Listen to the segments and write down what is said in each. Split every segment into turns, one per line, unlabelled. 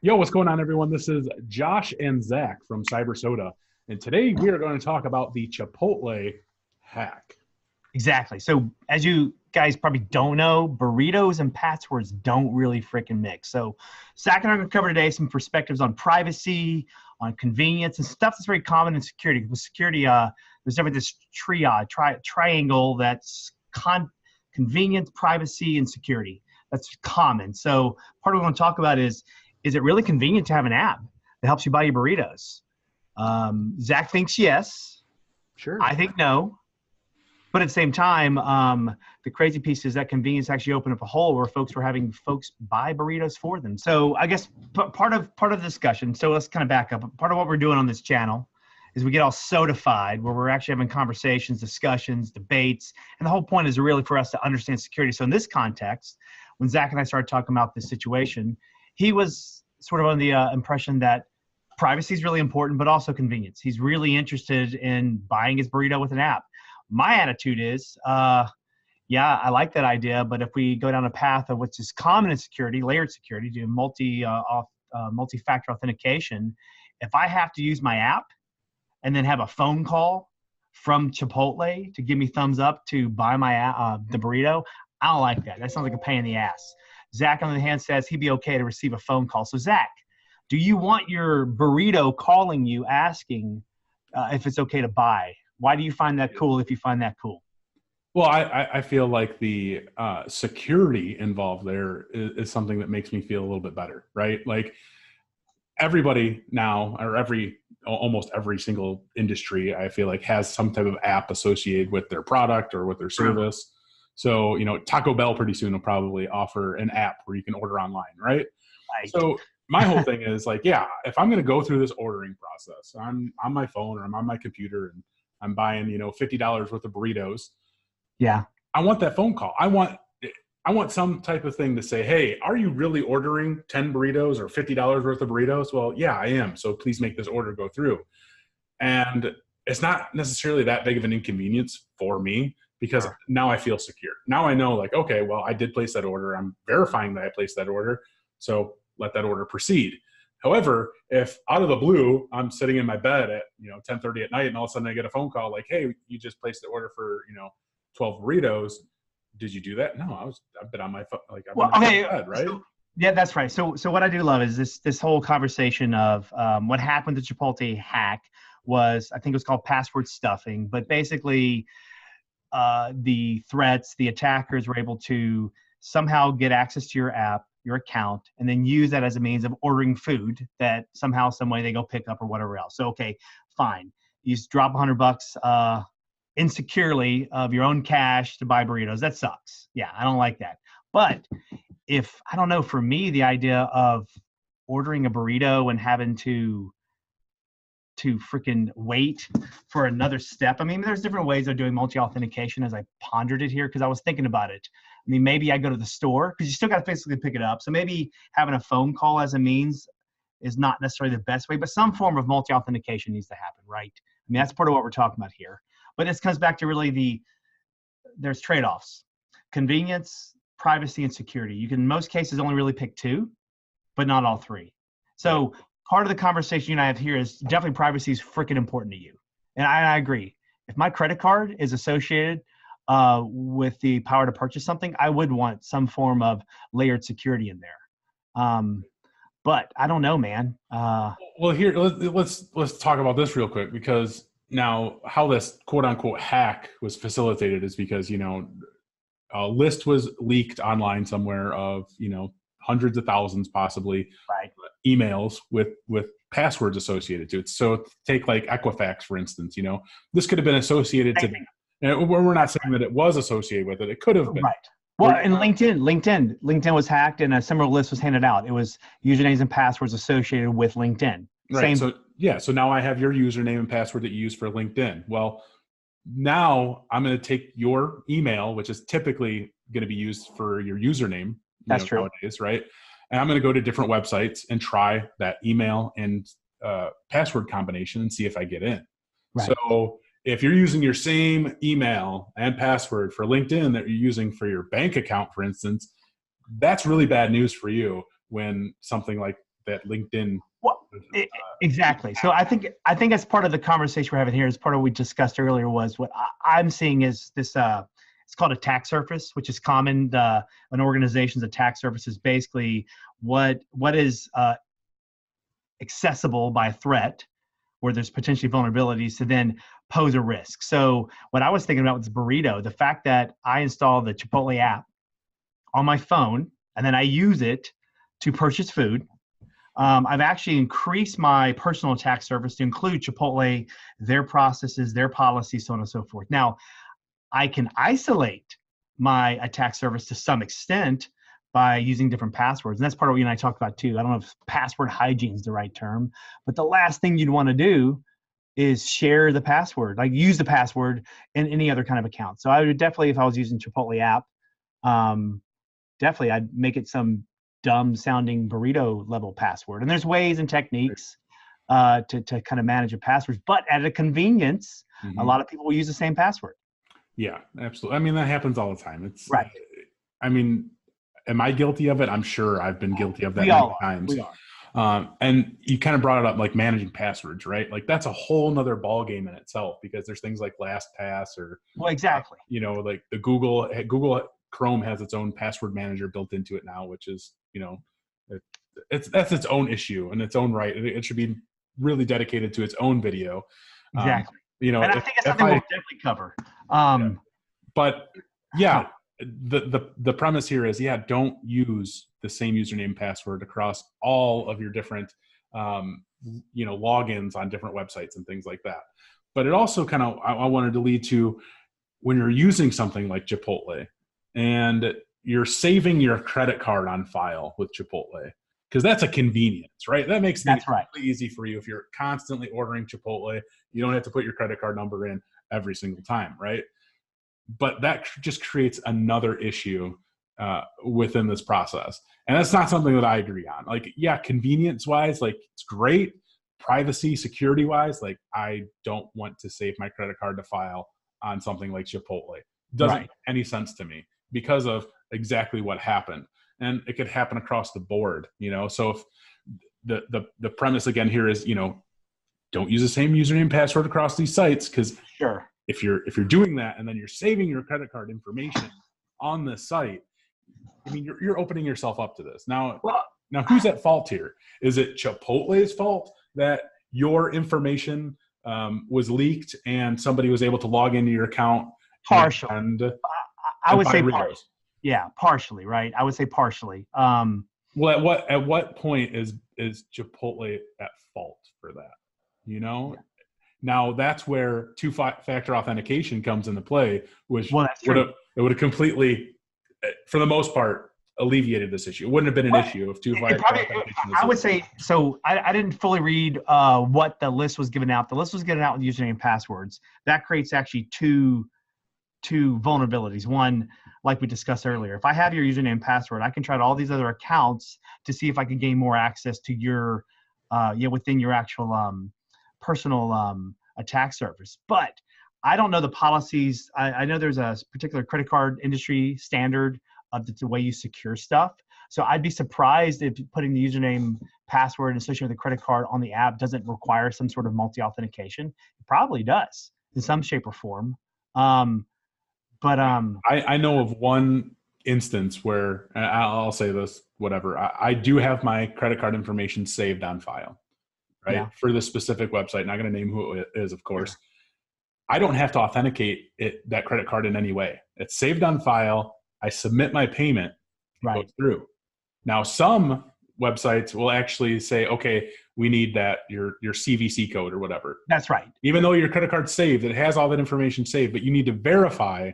Yo, what's going on, everyone? This is Josh and Zach from Cyber Soda, and today we are going to talk about the Chipotle hack.
Exactly. So, as you guys probably don't know, burritos and passwords don't really freaking mix. So, Zach and I are going to cover today some perspectives on privacy, on convenience, and stuff that's very common in security. With security, there's never this triangle that's convenience, privacy, and security. That's common. So, part of what we're going to talk about is it really convenient to have an app that helps you buy your burritos? Zach thinks yes.
Sure.
I think no. But at the same time, the crazy piece is that convenience actually opened up a hole where folks were having folks buy burritos for them. So I guess part of the discussion. So let's kind of back up. Part of what we're doing on this channel is we get all sodafied, where we're actually having conversations, discussions, debates, and the whole point is really for us to understand security. So in this context, when Zach and I started talking about this situation, he was sort of on the impression that privacy is really important, but also convenience. He's really interested in buying his burrito with an app. My attitude is, yeah, I like that idea, but if we go down a path of what's is common in security, layered security, do multi-factor authentication, if I have to use my app and then have a phone call from Chipotle to give me thumbs up to buy my the burrito, I don't like that. That sounds like a pain in the ass. Zach, on the other hand, says he'd be okay to receive a phone call. So, Zach, do you want your burrito calling you asking if it's okay to buy? Why do you find that cool if you find that cool?
Well, I feel like the security involved there is something that makes me feel a little bit better, right? Like everybody now, or almost every single industry, I feel like has some type of app associated with their product or with their service. So, Taco Bell pretty soon will probably offer an app where you can order online, right?
Right.
So my whole thing is like, yeah, if I'm going to go through this ordering process, I'm on my phone or I'm on my computer and I'm buying, $50 worth of burritos.
Yeah.
I want that phone call. I want some type of thing to say, hey, are you really ordering 10 burritos or $50 worth of burritos? Well, yeah, I am. So please make this order go through. And it's not necessarily that big of an inconvenience for me because now I feel secure. Now I know, like, okay, well, I did place that order. I'm verifying that I placed that order. So let that order proceed. However, if out of the blue, I'm sitting in my bed at 10:30 at night, and all of a sudden I get a phone call like, "Hey, you just placed the order for 12 burritos. Did you do that?" No, I've been on my phone, like I've been on my bed, right?
Yeah, that's right. So what I do love is this whole conversation of what happened to Chipotle hack was, I think it was called password stuffing, but basically the threats, the attackers were able to somehow get access to your app, your account, and then use that as a means of ordering food that somehow, some way they go pick up or whatever else. So, okay, fine. You just drop $100 insecurely of your own cash to buy burritos. That sucks. Yeah, I don't like that. But if, I don't know, for me, the idea of ordering a burrito and having to freaking wait for another step. I mean, there's different ways of doing multi-authentication as I pondered it here because I was thinking about it. I mean, maybe I go to the store because you still got to physically pick it up. So maybe having a phone call as a means is not necessarily the best way, but some form of multi-authentication needs to happen, right? I mean, that's part of what we're talking about here. But this comes back to really there's trade-offs: convenience, privacy, and security. You can, in most cases, only really pick two, but not all three. So part of the conversation you and I have here is definitely privacy is freaking important to you. And I agree. If my credit card is associated with the power to purchase something, I would want some form of layered security in there. But I don't know, man.
Well, here, let's talk about this real quick, because now how this quote unquote hack was facilitated is because, a list was leaked online somewhere of, hundreds of thousands, possibly,
Right.
emails with passwords associated to it. So take like Equifax, for instance, this could have been associated to, we're not saying that it was associated with it. It could have been.
Right. Well, and LinkedIn was hacked and a similar list was handed out. It was usernames and passwords associated with LinkedIn.
Right. So now I have your username and password that you use for LinkedIn. Well, now I'm going to take your email, which is typically going to be used for your username.
That's true.
Nowadays, right? And I'm going to go to different websites and try that email and password combination and see if I get in. Right. So if you're using your same email and password for LinkedIn that you're using for your bank account, for instance, that's really bad news for you when something like that LinkedIn.
Well, exactly. So I think that's part of the conversation we're having here. Is part of what we discussed earlier was what I'm seeing is this. It's called attack surface, which is common. An organization's attack surface is basically what is accessible by a threat, where there's potentially vulnerabilities to then pose a risk. So what I was thinking about was Burrito. The fact that I install the Chipotle app on my phone and then I use it to purchase food. I've actually increased my personal attack surface to include Chipotle, their processes, their policies, so on and so forth. Now, I can isolate my attack surface to some extent by using different passwords. And that's part of what you and I talked about too. I don't know if password hygiene is the right term, but the last thing you'd want to do is share the password, like use the password in any other kind of account. So I would definitely, if I was using Chipotle app, definitely I'd make it some dumb sounding Burrito level password. And there's ways and techniques to kind of manage a password, but at a convenience, a lot of people will use the same password.
Yeah, absolutely. I mean, that happens all the time. It's
right.
I mean, am I guilty of it? I'm sure I've been guilty of that
many
times.
We are.
And you kind of brought it up, like managing passwords, right? Like that's a whole nother ball game in itself, because there's things like LastPass or,
well, exactly.
Like the Google Chrome has its own password manager built into it now, which is, that's its own issue in its own right. It should be really dedicated to its own video.
Exactly. And I think it's something we'll definitely cover.
But yeah, the premise here is, don't use the same username and password across all of your different, logins on different websites and things like that. But it also kind of, I wanted to lead to when you're using something like Chipotle and you're saving your credit card on file with Chipotle, because that's a convenience, right? That makes things really easy for you. If you're constantly ordering Chipotle, you don't have to put your credit card number in every single time, right? But that just creates another issue within this process. And that's not something that I agree on. Like, yeah, convenience-wise, like it's great. Privacy, security-wise, like I don't want to save my credit card to file on something like Chipotle. Doesn't make any sense to me because of exactly what happened. And it could happen across the board, So if the premise again here is, don't use the same username and password across these sites, because if you're doing that and then you're saving your credit card information on the site, I mean you're opening yourself up to this. Now who's at fault here? Is it Chipotle's fault that your information was leaked and somebody was able to log into your account?
Partially. I would say partially. Yeah, partially, right? I would say partially.
Well, at what point is Chipotle at fault for that? Now that's where two-factor authentication comes into play, which would have completely, for the most part, alleviated this issue. It wouldn't have been an issue if two-factor authentication.
I would say so. I didn't fully read what the list was given out. The list was given out with username and passwords. That creates actually two vulnerabilities. One, like we discussed earlier, if I have your username and password, I can try all these other accounts to see if I can gain more access to your, within your actual personal attack surface. But I don't know the policies. I know there's a particular credit card industry standard of the way you secure stuff. So I'd be surprised if putting the username, password, associated with the credit card on the app doesn't require some sort of multi-authentication. It probably does in some shape or form.
I know of one instance where I'll say this, whatever. I do have my credit card information saved on file, right? For this specific website. Not going to name who it is, of course. I don't have to authenticate that credit card in any way. It's saved on file. I submit my payment, it goes through. Now, some websites will actually say, okay, we need that, your CVC code or whatever.
That's right.
Even though your credit card's saved, it has all that information saved, but you need to verify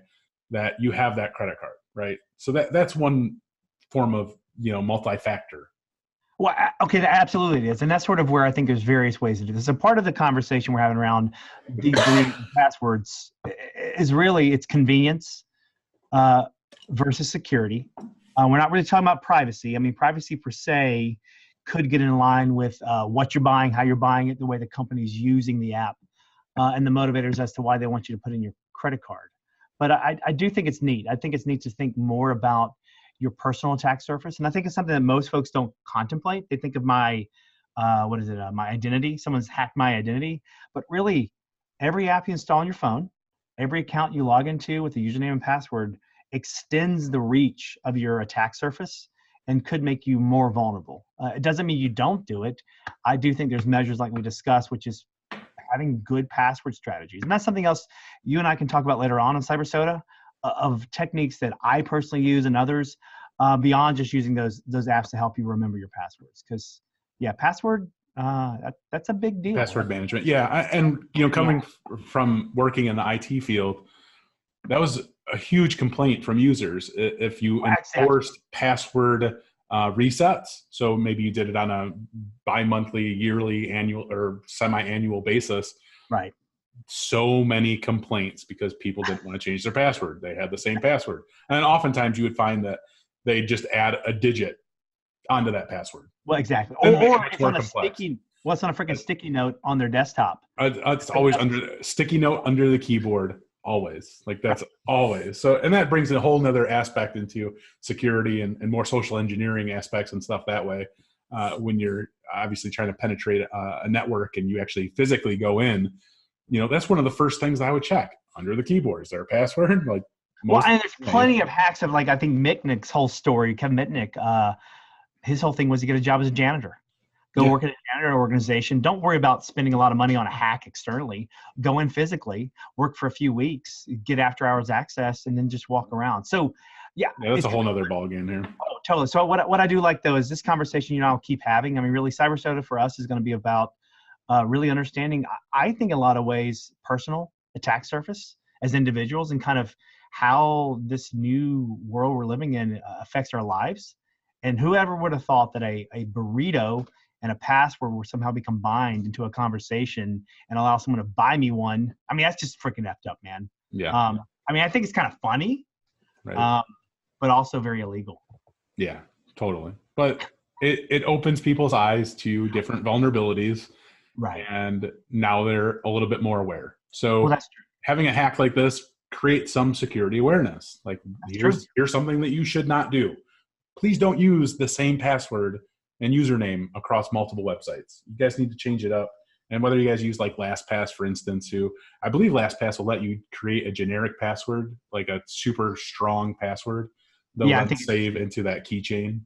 that you have that credit card, right? So that's one form of, multi-factor.
Well, okay, absolutely it is. And that's sort of where I think there's various ways to do this. So part of the conversation we're having around these passwords is really it's convenience versus security. We're not really talking about privacy. I mean, privacy per se could get in line with what you're buying, how you're buying it, the way the company's using the app, and the motivators as to why they want you to put in your credit card. But I do think it's neat. I think it's neat to think more about your personal attack surface. And I think it's something that most folks don't contemplate. They think of my, my identity. Someone's hacked my identity. But really, every app you install on your phone, every account you log into with a username and password extends the reach of your attack surface and could make you more vulnerable. It doesn't mean you don't do it. I do think there's measures like we discussed, which is having good password strategies. And that's something else you and I can talk about later on in Cyber Soda, of techniques that I personally use and others, beyond just using those apps to help you remember your passwords. Because, yeah, password, that's a big deal.
Password management. Yeah. And, coming from working in the IT field, that was a huge complaint from users. If you enforced password resets, so maybe you did it on a bi-monthly, yearly, annual, or semi-annual basis.
Right.
So many complaints because people didn't want to change their password. They had the same password. And oftentimes you would find that they just add a digit onto that password.
Well, exactly. Or it's on a freaking sticky note on their desktop.
It's always under sticky note under the keyboard. Always. Like that's always. So, and that brings a whole nother aspect into security and more social engineering aspects and stuff that way. When you're obviously trying to penetrate a network and you actually physically go in, that's one of the first things I would check under the keyboard. Is there a password?
And there's plenty of hacks of, like, I think Mitnick's whole story, Kevin Mitnick, his whole thing was to get a job as a janitor. Go work at a janitor organization. Don't worry about spending a lot of money on a hack externally. Go in physically, work for a few weeks, get after hours access, and then just walk around. So, yeah,
that's a whole nother ballgame here.
Oh, totally. So what I do like, though, is this conversation, I'll keep having. I mean, really, Cyber Soda for us is going to be about really understanding, I think, in a lot of ways, personal attack surface as individuals and kind of how this new world we're living in affects our lives. And whoever would have thought that a burrito and a password will somehow be combined into a conversation and allow someone to buy me one. I mean, that's just freaking effed up, man.
Yeah.
I mean, I think it's kind of funny,
right.
But also very illegal.
Yeah, totally. But it opens people's eyes to different vulnerabilities.
Right.
And now they're a little bit more aware. So that's true. Having a hack like this creates some security awareness. Like, here's something that you should not do. Please don't use the same password and username across multiple websites. You guys need to change it up. And whether you guys use like LastPass, for instance, I believe LastPass will let you create a generic password, like a super strong password that will save into that keychain.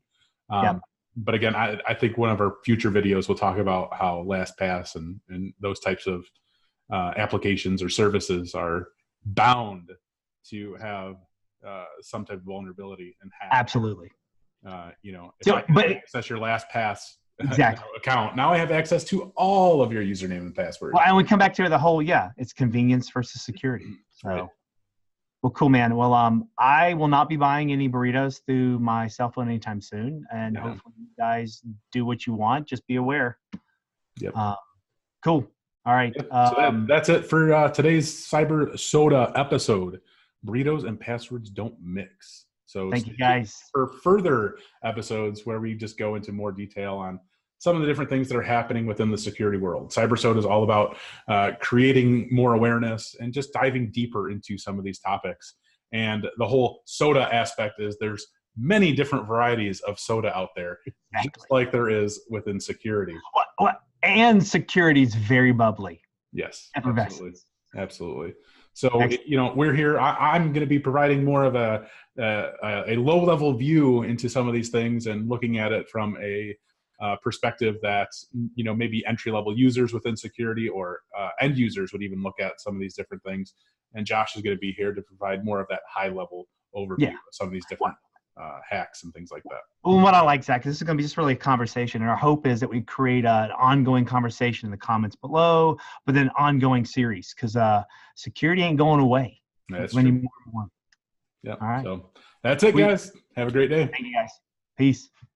But again, I think one of our future videos will talk about how LastPass and those types of applications or services are bound to have some type of vulnerability and hack.
Absolutely.
Access your LastPass account. Now I have access to all of your username and password.
Well, and we come back to the whole, it's convenience versus security. So, right. Well, cool, man. Well, I will not be buying any burritos through my cell phone anytime soon. And hopefully you guys do what you want. Just be aware.
Yep.
Cool. All right.
Yep. So that's it for today's Cyber Soda episode. Burritos and passwords don't mix. So
thank you guys
for further episodes where we just go into more detail on some of the different things that are happening within the security world. Cyber Soda is all about creating more awareness and just diving deeper into some of these topics. And the whole soda aspect is there's many different varieties of soda out there, just like there is within security.
And security is very bubbly.
Yes, absolutely. So, we're here. I'm going to be providing more of a low-level view into some of these things and looking at it from a perspective that, maybe entry-level users within security or end users would even look at some of these different things. And Josh is going to be here to provide more of that high-level overview of some of these different hacks and things like that.
Well, what I like, Zach, this is going to be just really a conversation. And our hope is that we create an ongoing conversation in the comments below, but then an ongoing series because security ain't going away.
That's true. Yeah. All right. So that's it, guys. Have a great day.
Thank you, guys. Peace.